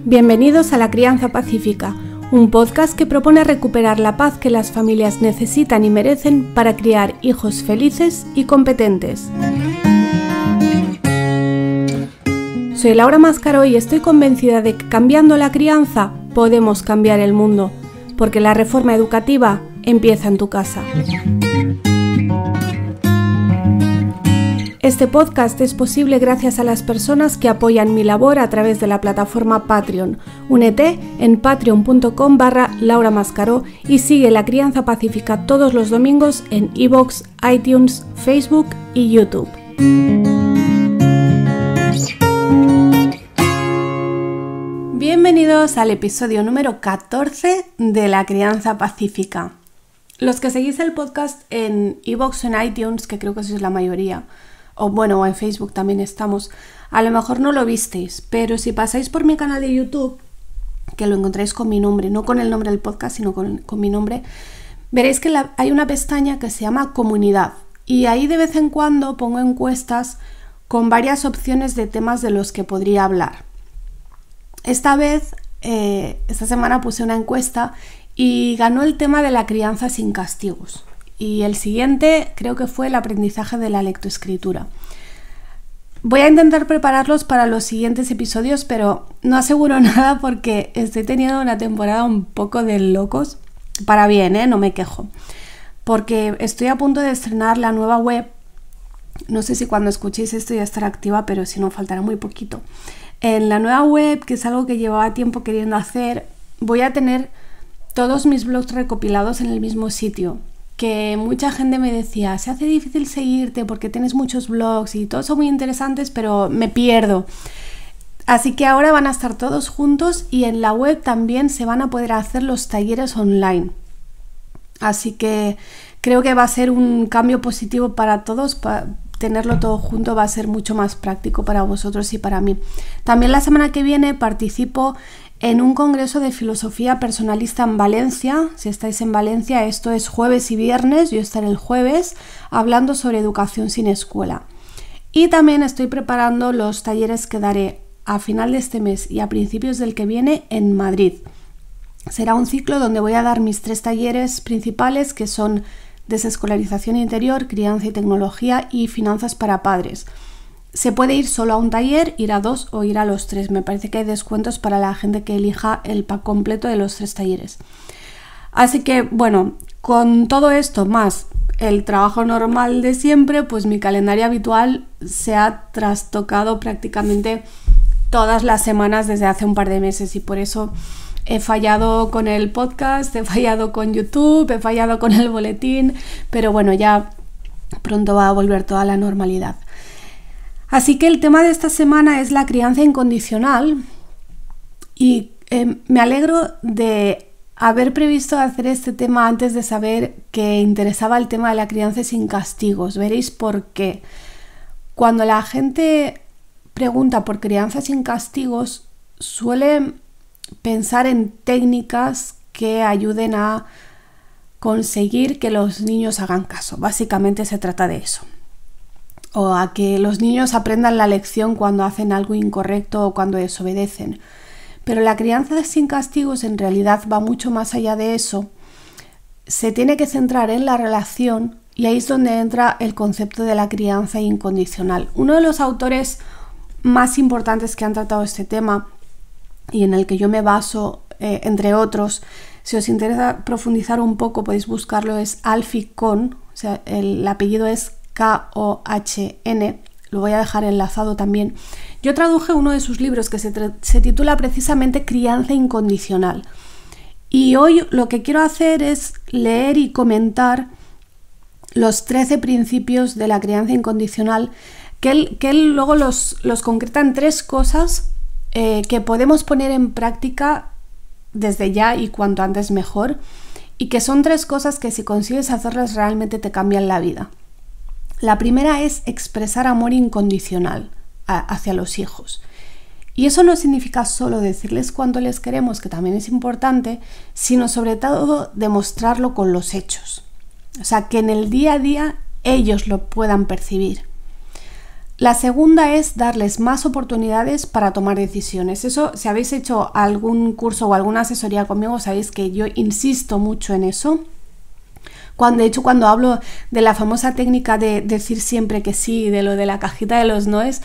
Bienvenidos a La Crianza Pacífica, un podcast que propone recuperar la paz que las familias necesitan y merecen para criar hijos felices y competentes. Soy Laura Mascaró y estoy convencida de que cambiando la crianza podemos cambiar el mundo, porque la reforma educativa empieza en tu casa. Este podcast es posible gracias a las personas que apoyan mi labor a través de la plataforma Patreon. Únete en patreon.com/Laura Mascaró y sigue La Crianza Pacífica todos los domingos en iVoox, iTunes, Facebook y YouTube. Bienvenidos al episodio número 14 de La Crianza Pacífica. Los que seguís el podcast en iVoox o en iTunes, que creo que sois la mayoría, o en Facebook también estamos, a lo mejor no lo visteis, pero si pasáis por mi canal de YouTube, que lo encontráis con mi nombre, no con el nombre del podcast, sino con mi nombre, veréis que hay una pestaña que se llama Comunidad, y ahí de vez en cuando pongo encuestas con varias opciones de temas de los que podría hablar. Esta semana puse una encuesta y ganó el tema de la crianza sin castigos. Y el siguiente creo que fue el aprendizaje de la lectoescritura. Voy a intentar prepararlos para los siguientes episodios, pero no aseguro nada porque estoy teniendo una temporada un poco de locos. Para bien, no me quejo. Porque estoy a punto de estrenar la nueva web. No sé si cuando escuchéis esto ya estará activa, pero si no, faltará muy poquito. En la nueva web, que es algo que llevaba tiempo queriendo hacer, voy a tener todos mis blogs recopilados en el mismo sitio. Que mucha gente me decía, se hace difícil seguirte porque tienes muchos blogs y todos son muy interesantes, pero me pierdo. Así que ahora van a estar todos juntos y en la web también se van a poder hacer los talleres online. Así que creo que va a ser un cambio positivo para todos. Tenerlo todo junto va a ser mucho más práctico para vosotros y para mí. También la semana que viene participo en un congreso de filosofía personalista en Valencia. Si estáis en Valencia, esto es jueves y viernes, yo estaré el jueves hablando sobre educación sin escuela. Y también estoy preparando los talleres que daré a final de este mes y a principios del que viene en Madrid. Será un ciclo donde voy a dar mis 3 talleres principales, que son desescolarización interior, crianza y tecnología y finanzas para padres. Se puede ir solo a un taller, ir a 2 o ir a los 3. Me parece que hay descuentos para la gente que elija el pack completo de los 3 talleres. Así que, bueno, con todo esto más el trabajo normal de siempre, pues mi calendario habitual se ha trastocado prácticamente todas las semanas desde hace un par de meses y por eso he fallado con el podcast, he fallado con YouTube, he fallado con el boletín, pero bueno, ya pronto va a volver toda la normalidad. Así que el tema de esta semana es la crianza incondicional y me alegro de haber previsto hacer este tema antes de saber que interesaba el tema de la crianza sin castigos. Veréis por qué. Cuando la gente pregunta por crianza sin castigos, suele pensar en técnicas que ayuden a conseguir que los niños hagan caso. Básicamente se trata de eso. O a que los niños aprendan la lección cuando hacen algo incorrecto o cuando desobedecen. Pero la crianza sin castigos en realidad va mucho más allá de eso. Se tiene que centrar en la relación y ahí es donde entra el concepto de la crianza incondicional. Uno de los autores más importantes que han tratado este tema y en el que yo me baso, entre otros, si os interesa profundizar un poco podéis buscarlo, es Alfie Kohn, o sea, el apellido es Kohn, lo voy a dejar enlazado también. Yo traduje uno de sus libros que se titula precisamente Crianza incondicional. Y hoy lo que quiero hacer es leer y comentar los 13 principios de la crianza incondicional, que él luego los concreta en 3 cosas que podemos poner en práctica desde ya y cuanto antes mejor, y que son 3 cosas que si consigues hacerlas realmente te cambian la vida. La primera es expresar amor incondicional hacia los hijos. Y eso no significa solo decirles cuánto les queremos, que también es importante, sino sobre todo demostrarlo con los hechos. O sea, que en el día a día ellos lo puedan percibir. La segunda es darles más oportunidades para tomar decisiones. Eso, si habéis hecho algún curso o alguna asesoría conmigo, sabéis que yo insisto mucho en eso. De hecho, cuando hablo de la famosa técnica de decir siempre que sí, de lo de la cajita de los noes,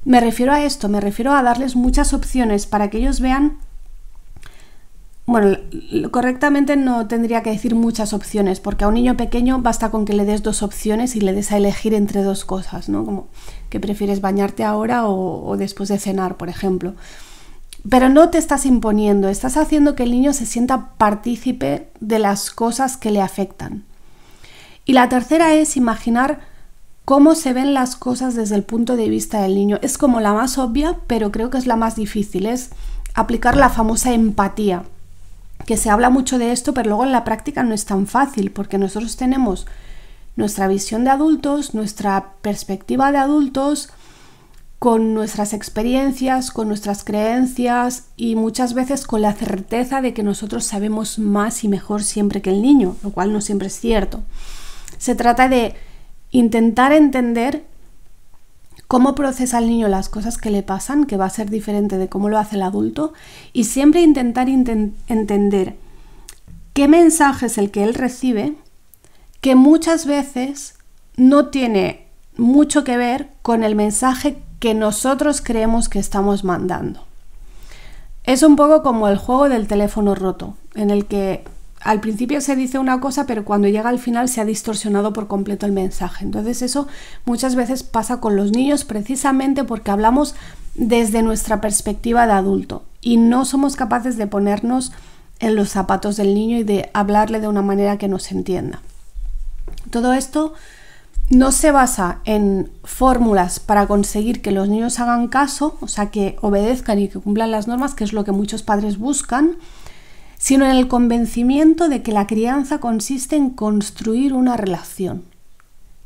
me refiero a esto, me refiero a darles muchas opciones para que ellos vean. Bueno, correctamente no tendría que decir muchas opciones, porque a un niño pequeño basta con que le des 2 opciones y le des a elegir entre 2 cosas, ¿no? Como que prefieres bañarte ahora o después de cenar, por ejemplo. Pero no te estás imponiendo, estás haciendo que el niño se sienta partícipe de las cosas que le afectan. Y la tercera es imaginar cómo se ven las cosas desde el punto de vista del niño. Es como la más obvia, pero creo que es la más difícil, es aplicar la famosa empatía. Que se habla mucho de esto, pero luego en la práctica no es tan fácil, porque nosotros tenemos nuestra visión de adultos, nuestra perspectiva de adultos, con nuestras experiencias, con nuestras creencias y muchas veces con la certeza de que nosotros sabemos más y mejor siempre que el niño, lo cual no siempre es cierto. Se trata de intentar entender cómo procesa el niño las cosas que le pasan, que va a ser diferente de cómo lo hace el adulto, y siempre intentar entender qué mensaje es el que él recibe, que muchas veces no tiene mucho que ver con el mensaje que nosotros creemos que estamos mandando. Es un poco como el juego del teléfono roto, en el que al principio se dice una cosa, pero cuando llega al final se ha distorsionado por completo el mensaje. Entonces eso muchas veces pasa con los niños precisamente porque hablamos desde nuestra perspectiva de adulto y no somos capaces de ponernos en los zapatos del niño y de hablarle de una manera que nos entienda. Todo esto no se basa en fórmulas para conseguir que los niños hagan caso, o sea, que obedezcan y que cumplan las normas, que es lo que muchos padres buscan, sino en el convencimiento de que la crianza consiste en construir una relación.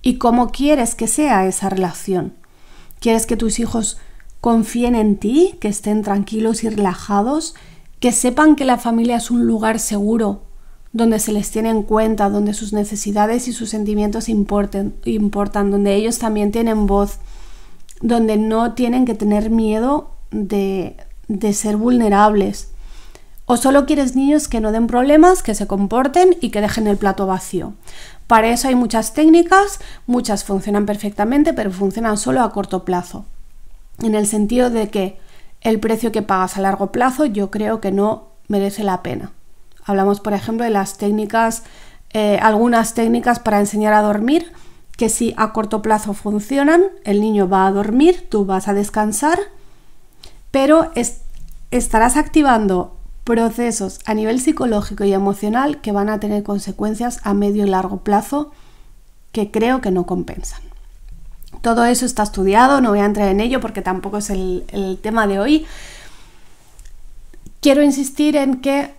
¿Y cómo quieres que sea esa relación? ¿Quieres que tus hijos confíen en ti, que estén tranquilos y relajados, que sepan que la familia es un lugar seguro, donde se les tiene en cuenta, donde sus necesidades y sus sentimientos importan, donde ellos también tienen voz, donde no tienen que tener miedo de ser vulnerables? ¿O solo quieres niños que no den problemas, que se comporten y que dejen el plato vacío? Para eso hay muchas técnicas, muchas funcionan perfectamente, pero funcionan solo a corto plazo. En el sentido de que el precio que pagas a largo plazo yo creo que no merece la pena. Hablamos, por ejemplo, de las técnicas, algunas técnicas para enseñar a dormir, que sí a corto plazo funcionan, el niño va a dormir, tú vas a descansar, pero estarás activando procesos a nivel psicológico y emocional que van a tener consecuencias a medio y largo plazo que creo que no compensan. Todo eso está estudiado, no voy a entrar en ello porque tampoco es el tema de hoy. Quiero insistir en que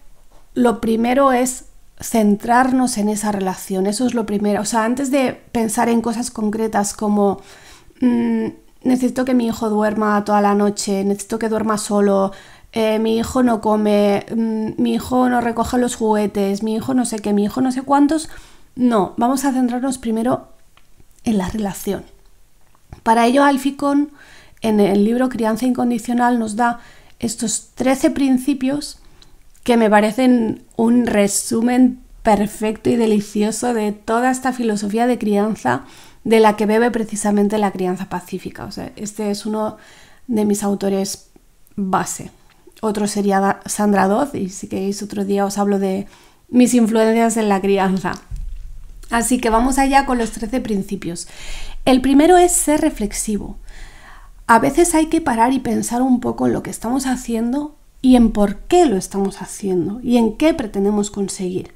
lo primero es centrarnos en esa relación, eso es lo primero. O sea, antes de pensar en cosas concretas como necesito que mi hijo duerma toda la noche, necesito que duerma solo, mi hijo no come, mi hijo no recoge los juguetes, mi hijo no sé qué, mi hijo no sé cuántos. No, vamos a centrarnos primero en la relación. Para ello, Alfie Kohn, en el libro Crianza Incondicional, nos da estos 13 principios que me parecen un resumen perfecto y delicioso de toda esta filosofía de crianza de la que bebe precisamente la crianza pacífica. O sea, este es uno de mis autores base. Otro sería Sandra Dodd, y si queréis otro día os hablo de mis influencias en la crianza. Así que vamos allá con los 13 principios. El primero es ser reflexivo. A veces hay que parar y pensar un poco en lo que estamos haciendo y en por qué lo estamos haciendo y en qué pretendemos conseguir.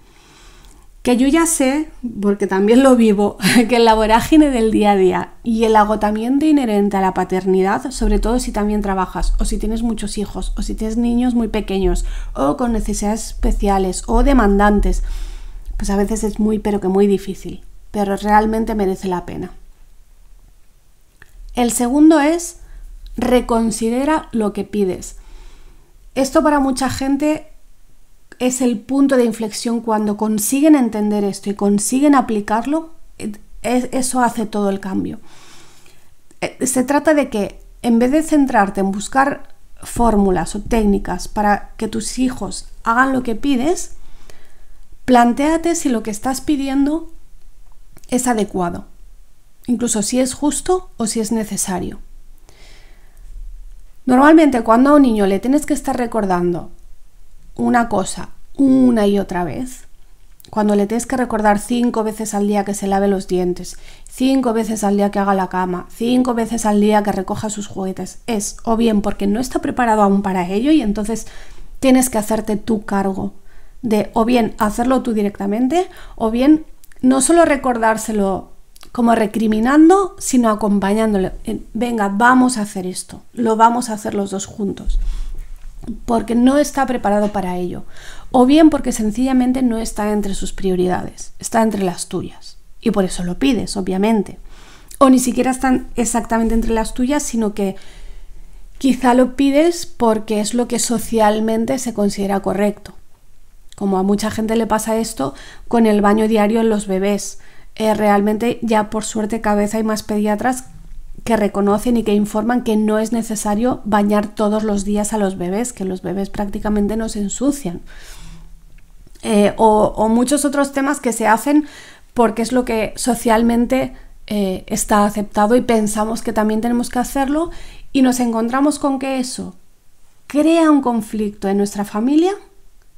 Que yo ya sé, porque también lo vivo, que en la vorágine del día a día y el agotamiento inherente a la paternidad, sobre todo si también trabajas o si tienes muchos hijos o si tienes niños muy pequeños o con necesidades especiales o demandantes, pues a veces es muy pero que muy difícil, pero realmente merece la pena. El segundo es reconsidera lo que pides. Esto para mucha gente es el punto de inflexión. Cuando consiguen entender esto y consiguen aplicarlo, eso hace todo el cambio. Se trata de que en vez de centrarte en buscar fórmulas o técnicas para que tus hijos hagan lo que pides, plantéate si lo que estás pidiendo es adecuado, incluso si es justo o si es necesario. Normalmente cuando a un niño le tienes que estar recordando una cosa una y otra vez, cuando le tienes que recordar 5 veces al día que se lave los dientes, 5 veces al día que haga la cama, 5 veces al día que recoja sus juguetes, es o bien porque no está preparado aún para ello y entonces tienes que hacerte tú cargo de o bien hacerlo tú directamente o bien no solo recordárselo como recriminando, sino acompañándole. Venga, vamos a hacer esto, lo vamos a hacer los dos juntos, porque no está preparado para ello, o bien porque sencillamente no está entre sus prioridades, está entre las tuyas, y por eso lo pides, obviamente. O ni siquiera están exactamente entre las tuyas, sino que quizá lo pides porque es lo que socialmente se considera correcto. Como a mucha gente le pasa esto con el baño diario en los bebés. Realmente ya por suerte cada vez hay más pediatras que reconocen y que informan que no es necesario bañar todos los días a los bebés, que los bebés prácticamente no se ensucian. O muchos otros temas que se hacen porque es lo que socialmente está aceptado y pensamos que también tenemos que hacerlo, y nos encontramos con que eso crea un conflicto en nuestra familia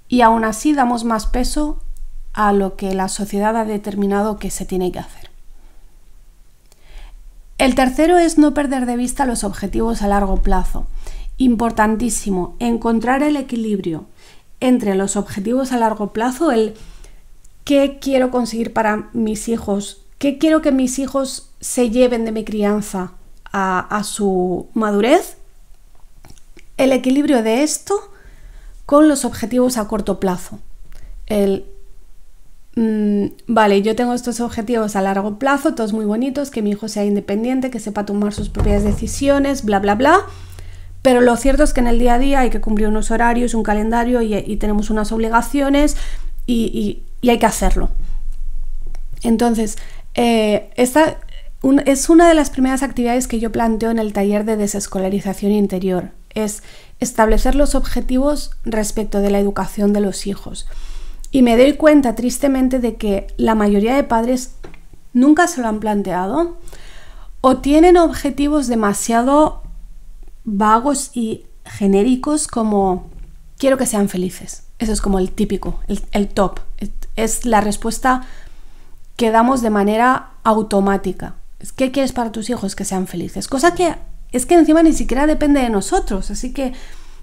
y aún así damos más peso a lo que la sociedad ha determinado que se tiene que hacer. El tercero es no perder de vista los objetivos a largo plazo. Importantísimo, encontrar el equilibrio entre los objetivos a largo plazo, el qué quiero conseguir para mis hijos, qué quiero que mis hijos se lleven de mi crianza a su madurez, el equilibrio de esto con los objetivos a corto plazo. Vale, yo tengo estos objetivos a largo plazo, todos muy bonitos, que mi hijo sea independiente, que sepa tomar sus propias decisiones, bla, bla, bla. Pero lo cierto es que en el día a día hay que cumplir unos horarios, un calendario y tenemos unas obligaciones y hay que hacerlo. Entonces, esta es una de las primeras actividades que yo planteo en el taller de desescolarización interior. Es establecer los objetivos respecto de la educación de los hijos. Y me doy cuenta tristemente de que la mayoría de padres nunca se lo han planteado o tienen objetivos demasiado vagos y genéricos como quiero que sean felices. Eso es como el típico, el top. Es la respuesta que damos de manera automática. ¿Qué quieres para tus hijos? Que sean felices. Cosa que es que encima ni siquiera depende de nosotros, así que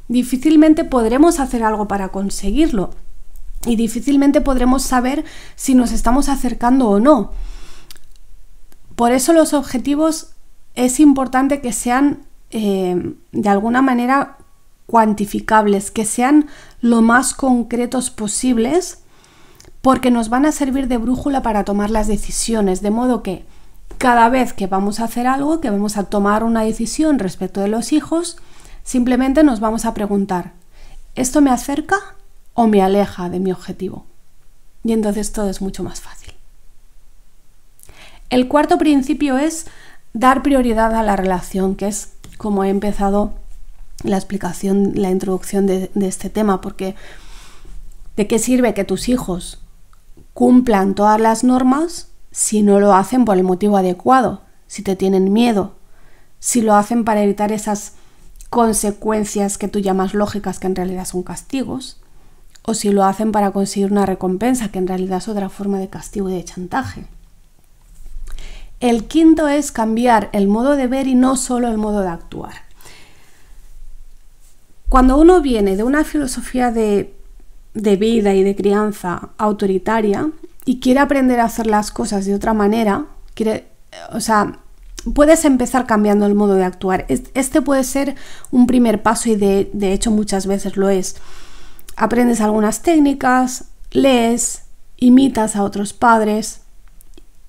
difícilmente podremos hacer algo para conseguirlo. Y difícilmente podremos saber si nos estamos acercando o no. Por eso los objetivos es importante que sean de alguna manera cuantificables, que sean lo más concretos posibles, porque nos van a servir de brújula para tomar las decisiones, de modo que cada vez que vamos a hacer algo, que vamos a tomar una decisión respecto de los hijos, simplemente nos vamos a preguntar, ¿esto me acerca o me aleja de mi objetivo? Y entonces todo es mucho más fácil. El cuarto principio es dar prioridad a la relación, que es como he empezado la explicación, la introducción de este tema, porque ¿de qué sirve que tus hijos cumplan todas las normas si no lo hacen por el motivo adecuado, si te tienen miedo, si lo hacen para evitar esas consecuencias que tú llamas lógicas, que en realidad son castigos, o si lo hacen para conseguir una recompensa, que en realidad es otra forma de castigo y de chantaje? El quinto es cambiar el modo de ver y no solo el modo de actuar. Cuando uno viene de una filosofía de vida y de crianza autoritaria y quiere aprender a hacer las cosas de otra manera, puedes empezar cambiando el modo de actuar. Este puede ser un primer paso y de hecho muchas veces lo es. Aprendes algunas técnicas, lees, imitas a otros padres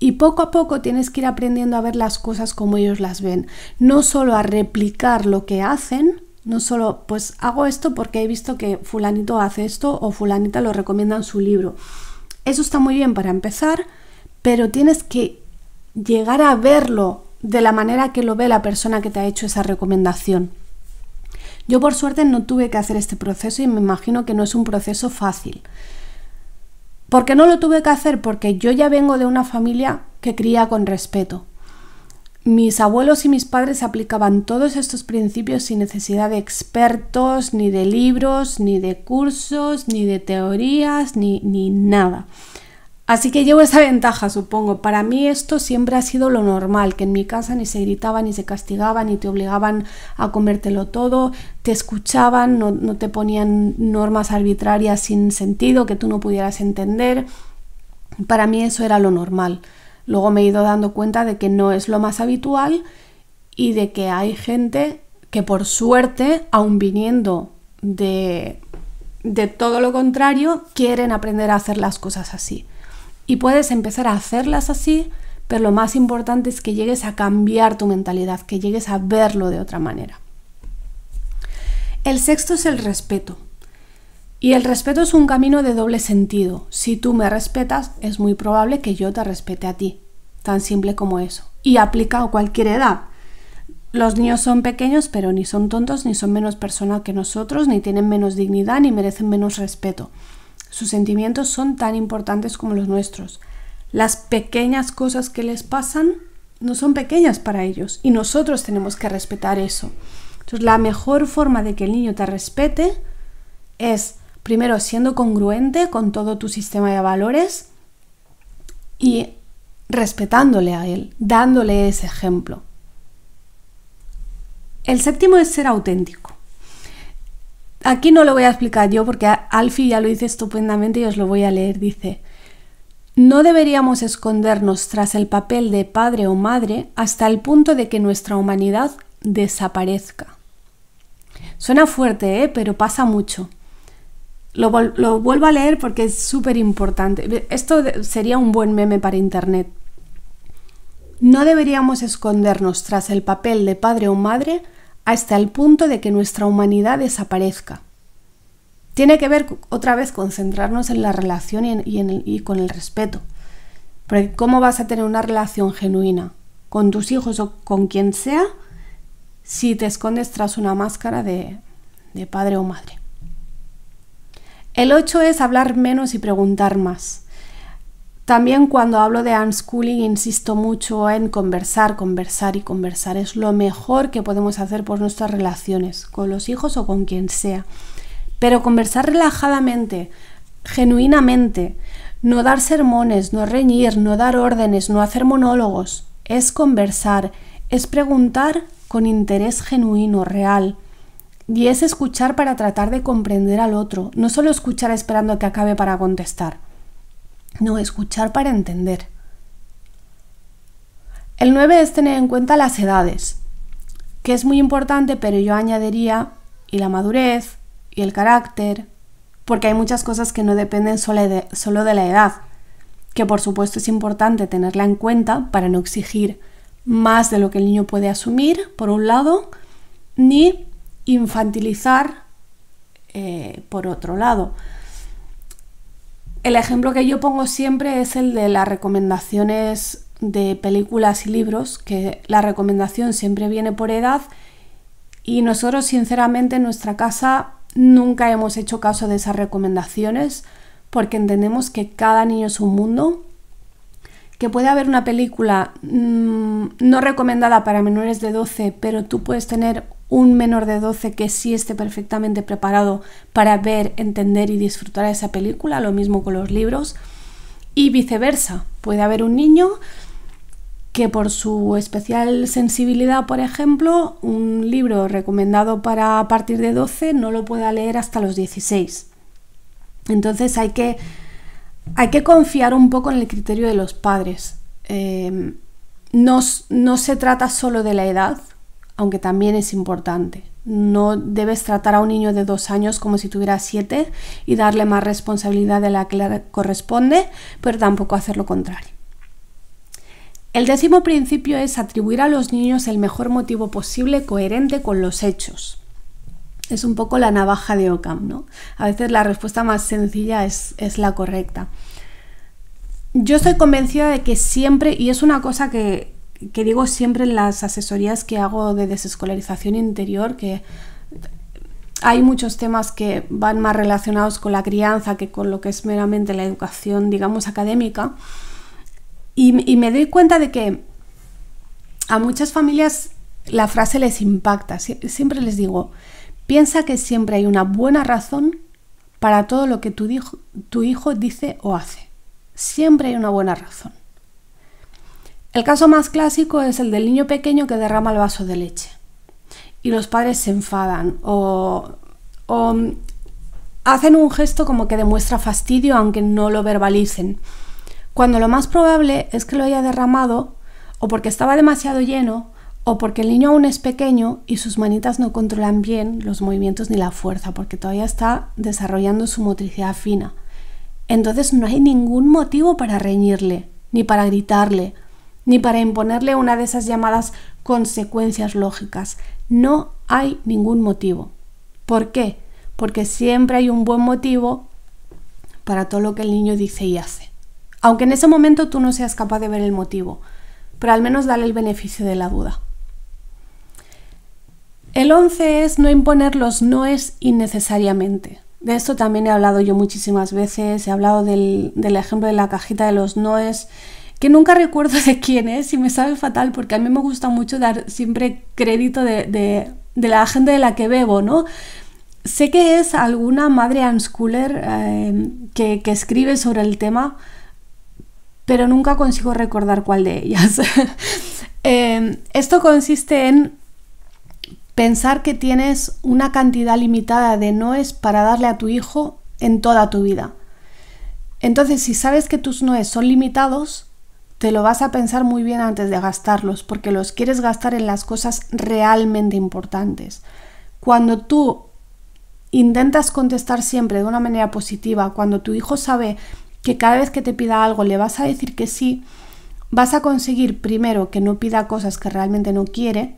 y poco a poco tienes que ir aprendiendo a ver las cosas como ellos las ven. No solo a replicar lo que hacen, no solo pues hago esto porque he visto que fulanito hace esto o fulanita lo recomienda en su libro. Eso está muy bien para empezar, pero tienes que llegar a verlo de la manera que lo ve la persona que te ha hecho esa recomendación. Yo por suerte no tuve que hacer este proceso y me imagino que no es un proceso fácil. ¿Por qué no lo tuve que hacer? Porque yo ya vengo de una familia que cría con respeto. Mis abuelos y mis padres aplicaban todos estos principios sin necesidad de expertos, ni de libros, ni de cursos, ni de teorías, ni nada. Así que llevo esa ventaja, supongo. Para mí esto siempre ha sido lo normal, que en mi casa ni se gritaba, ni se castigaba, ni te obligaban a comértelo todo, te escuchaban, no te ponían normas arbitrarias sin sentido que tú no pudieras entender. Para mí eso era lo normal. Luego me he ido dando cuenta de que no es lo más habitual y de que hay gente que por suerte, aun viniendo de todo lo contrario, quieren aprender a hacer las cosas así. Y puedes empezar a hacerlas así, pero lo más importante es que llegues a cambiar tu mentalidad, que llegues a verlo de otra manera. El sexto es el respeto. Y el respeto es un camino de doble sentido. Si tú me respetas, es muy probable que yo te respete a ti. Tan simple como eso. Y aplica a cualquier edad. Los niños son pequeños, pero ni son tontos, ni son menos personas que nosotros, ni tienen menos dignidad, ni merecen menos respeto. Sus sentimientos son tan importantes como los nuestros. Las pequeñas cosas que les pasan no son pequeñas para ellos y nosotros tenemos que respetar eso. Entonces, la mejor forma de que el niño te respete es, primero, siendo congruente con todo tu sistema de valores y respetándole a él, dándole ese ejemplo. El séptimo es ser auténtico. Aquí no lo voy a explicar yo porque Alfie ya lo dice estupendamente y os lo voy a leer. Dice: no deberíamos escondernos tras el papel de padre o madre hasta el punto de que nuestra humanidad desaparezca. Suena fuerte, pero pasa mucho. Lo vuelvo a leer porque es súper importante. Esto sería un buen meme para internet. No deberíamos escondernos tras el papel de padre o madre hasta el punto de que nuestra humanidad desaparezca. Tiene que ver otra vez con centrarnos en la relación y con el respeto. Porque ¿cómo vas a tener una relación genuina con tus hijos o con quien sea si te escondes tras una máscara de padre o madre? El 8 es hablar menos y preguntar más. También cuando hablo de unschooling insisto mucho en conversar, conversar y conversar. Es lo mejor que podemos hacer por nuestras relaciones, con los hijos o con quien sea. Pero conversar relajadamente, genuinamente, no dar sermones, no reñir, no dar órdenes, no hacer monólogos. Es conversar, es preguntar con interés genuino, real. Y es escuchar para tratar de comprender al otro, no solo escuchar esperando a que acabe para contestar. No, escuchar para entender. El 9 es tener en cuenta las edades, que es muy importante, pero yo añadiría y la madurez y el carácter, porque hay muchas cosas que no dependen solo de la edad, que por supuesto es importante tenerla en cuenta para no exigir más de lo que el niño puede asumir, por un lado, ni infantilizar por otro lado. El ejemplo que yo pongo siempre es el de las recomendaciones de películas y libros, que la recomendación siempre viene por edad y nosotros sinceramente en nuestra casa nunca hemos hecho caso de esas recomendaciones porque entendemos que cada niño es un mundo, que puede haber una película no recomendada para menores de 12, pero tú puedes tener un menor de 12 que sí esté perfectamente preparado para ver, entender y disfrutar de esa película, lo mismo con los libros, y viceversa. Puede haber un niño que por su especial sensibilidad, por ejemplo, un libro recomendado para a partir de 12 no lo pueda leer hasta los 16. Entonces hay que confiar un poco en el criterio de los padres. No se trata solo de la edad, aunque también es importante. No debes tratar a un niño de 2 años como si tuviera 7 y darle más responsabilidad de la que le corresponde, pero tampoco hacer lo contrario. El 10º principio es atribuir a los niños el mejor motivo posible coherente con los hechos. Es un poco la navaja de Occam, ¿no? A veces la respuesta más sencilla es la correcta. Yo estoy convencida de que siempre, y es una cosa que que digo siempre en las asesorías que hago de desescolarización interior, que hay muchos temas que van más relacionados con la crianza que con lo que es meramente la educación, digamos, académica. Y me doy cuenta de que a muchas familias la frase les impacta. Siempre les digo, piensa que siempre hay una buena razón para todo lo que tu hijo dice o hace. Siempre hay una buena razón. El caso más clásico es el del niño pequeño que derrama el vaso de leche y los padres se enfadan o hacen un gesto como que demuestra fastidio aunque no lo verbalicen, cuando lo más probable es que lo haya derramado o porque estaba demasiado lleno o porque el niño aún es pequeño y sus manitas no controlan bien los movimientos ni la fuerza porque todavía está desarrollando su motricidad fina. Entonces no hay ningún motivo para reñirle, ni para gritarle, ni para imponerle una de esas llamadas consecuencias lógicas. No hay ningún motivo. ¿Por qué? Porque siempre hay un buen motivo para todo lo que el niño dice y hace. Aunque en ese momento tú no seas capaz de ver el motivo, pero al menos dale el beneficio de la duda. El 11 es no imponer los noes innecesariamente. De esto también he hablado yo muchísimas veces, he hablado del ejemplo de la cajita de los noes, que nunca recuerdo de quién es y me sabe fatal porque a mí me gusta mucho dar siempre crédito de la gente de la que bebo, ¿no? Sé que es alguna madre unschooler que escribe sobre el tema, pero nunca consigo recordar cuál de ellas. Esto consiste en pensar que tienes una cantidad limitada de noes para darle a tu hijo en toda tu vida. Entonces, si sabes que tus noes son limitados, te lo vas a pensar muy bien antes de gastarlos, porque los quieres gastar en las cosas realmente importantes. Cuando tú intentas contestar siempre de una manera positiva, cuando tu hijo sabe que cada vez que te pida algo le vas a decir que sí, vas a conseguir primero que no pida cosas que realmente no quiere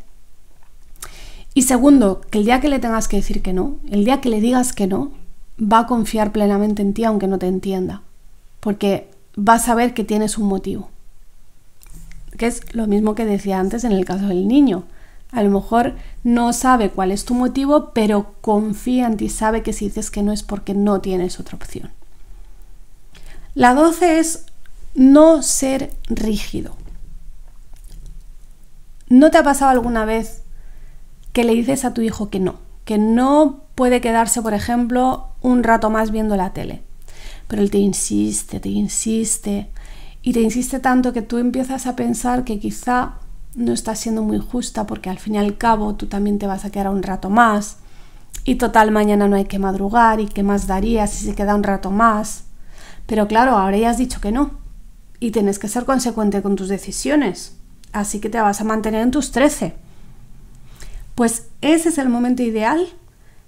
y segundo, que el día que le tengas que decir que no, el día que le digas que no, va a confiar plenamente en ti aunque no te entienda, porque va a saber que tienes un motivo. Que es lo mismo que decía antes en el caso del niño. A lo mejor no sabe cuál es tu motivo, pero confía en ti, sabe que si dices que no es porque no tienes otra opción. La 12 es no ser rígido. ¿No te ha pasado alguna vez que le dices a tu hijo que no puede quedarse, por ejemplo, un rato más viendo la tele? Pero él te insiste y te insiste tanto que tú empiezas a pensar que quizá no estás siendo muy justa porque al fin y al cabo tú también te vas a quedar un rato más y total mañana no hay que madrugar y qué más daría si se queda un rato más. Pero claro, ahora ya has dicho que no y tienes que ser consecuente con tus decisiones, así que te vas a mantener en tus 13. Pues ese es el momento ideal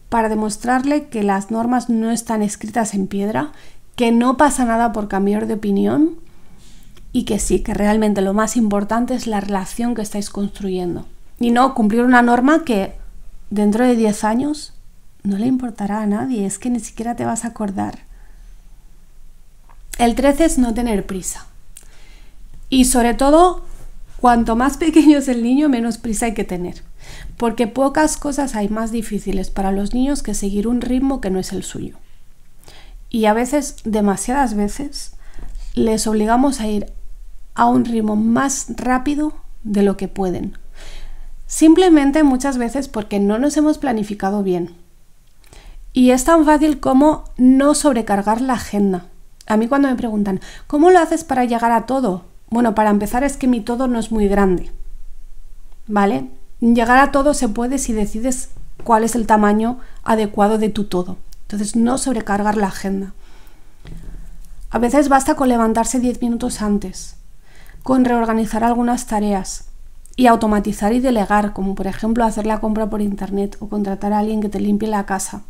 para demostrarle que las normas no están escritas en piedra, que no pasa nada por cambiar de opinión y que sí, que realmente lo más importante es la relación que estáis construyendo. Y no cumplir una norma que dentro de 10 años no le importará a nadie, es que ni siquiera te vas a acordar. El 13 es no tener prisa. Y sobre todo, cuanto más pequeño es el niño, menos prisa hay que tener. Porque pocas cosas hay más difíciles para los niños que seguir un ritmo que no es el suyo. Y a veces, demasiadas veces, les obligamos a ir a un ritmo más rápido de lo que pueden. Simplemente muchas veces porque no nos hemos planificado bien. Y es tan fácil como no sobrecargar la agenda. A mí cuando me preguntan, ¿cómo lo haces para llegar a todo? Bueno, para empezar es que mi todo no es muy grande, ¿vale? Llegar a todo se puede si decides cuál es el tamaño adecuado de tu todo. Entonces, no sobrecargar la agenda. A veces basta con levantarse 10 minutos antes, con reorganizar algunas tareas y automatizar y delegar, como por ejemplo hacer la compra por internet o contratar a alguien que te limpie la casa.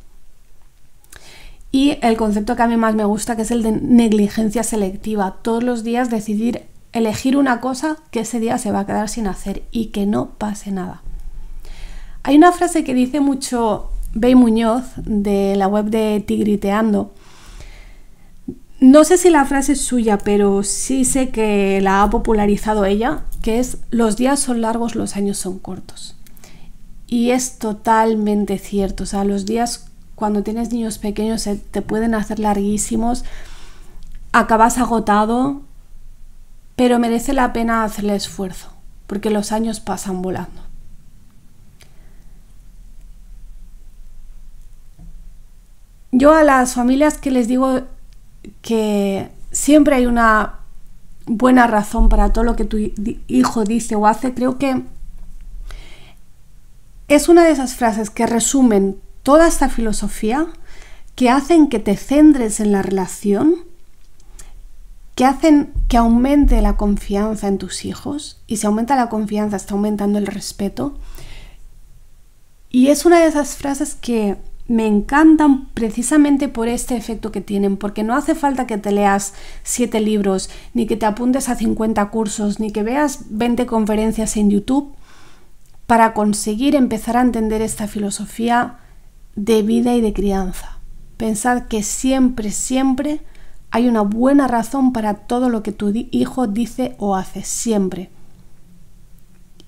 Y el concepto que a mí más me gusta, que es el de negligencia selectiva. Todos los días decidir elegir una cosa que ese día se va a quedar sin hacer y que no pase nada. Hay una frase que dice mucho Bey Muñoz de la web de Tigriteando. No sé si la frase es suya, pero sí sé que la ha popularizado ella, que es: los días son largos, los años son cortos. Y es totalmente cierto. O sea, los días cuando tienes niños pequeños se te pueden hacer larguísimos, acabas agotado, pero merece la pena hacer el esfuerzo, porque los años pasan volando. Yo a las familias que les digo que siempre hay una buena razón para todo lo que tu hijo dice o hace, creo que es una de esas frases que resumen toda esta filosofía, que hacen que te centres en la relación, que hacen que aumente la confianza en tus hijos, y si aumenta la confianza está aumentando el respeto. Y es una de esas frases que me encantan precisamente por este efecto que tienen, porque no hace falta que te leas 7 libros, ni que te apuntes a 50 cursos, ni que veas 20 conferencias en YouTube para conseguir empezar a entender esta filosofía de vida y de crianza. Pensad que siempre, siempre hay una buena razón para todo lo que tu hijo dice o hace, siempre.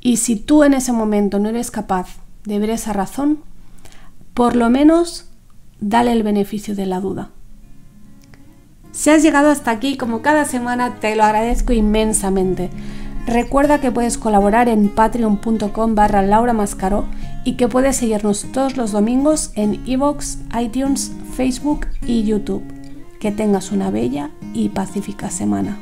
Y si tú en ese momento no eres capaz de ver esa razón, por lo menos dale el beneficio de la duda. Si has llegado hasta aquí, como cada semana, te lo agradezco inmensamente. Recuerda que puedes colaborar en patreon.com/Laura Mascaró y que puedes seguirnos todos los domingos en iVoox, iTunes, Facebook y YouTube. Que tengas una bella y pacífica semana.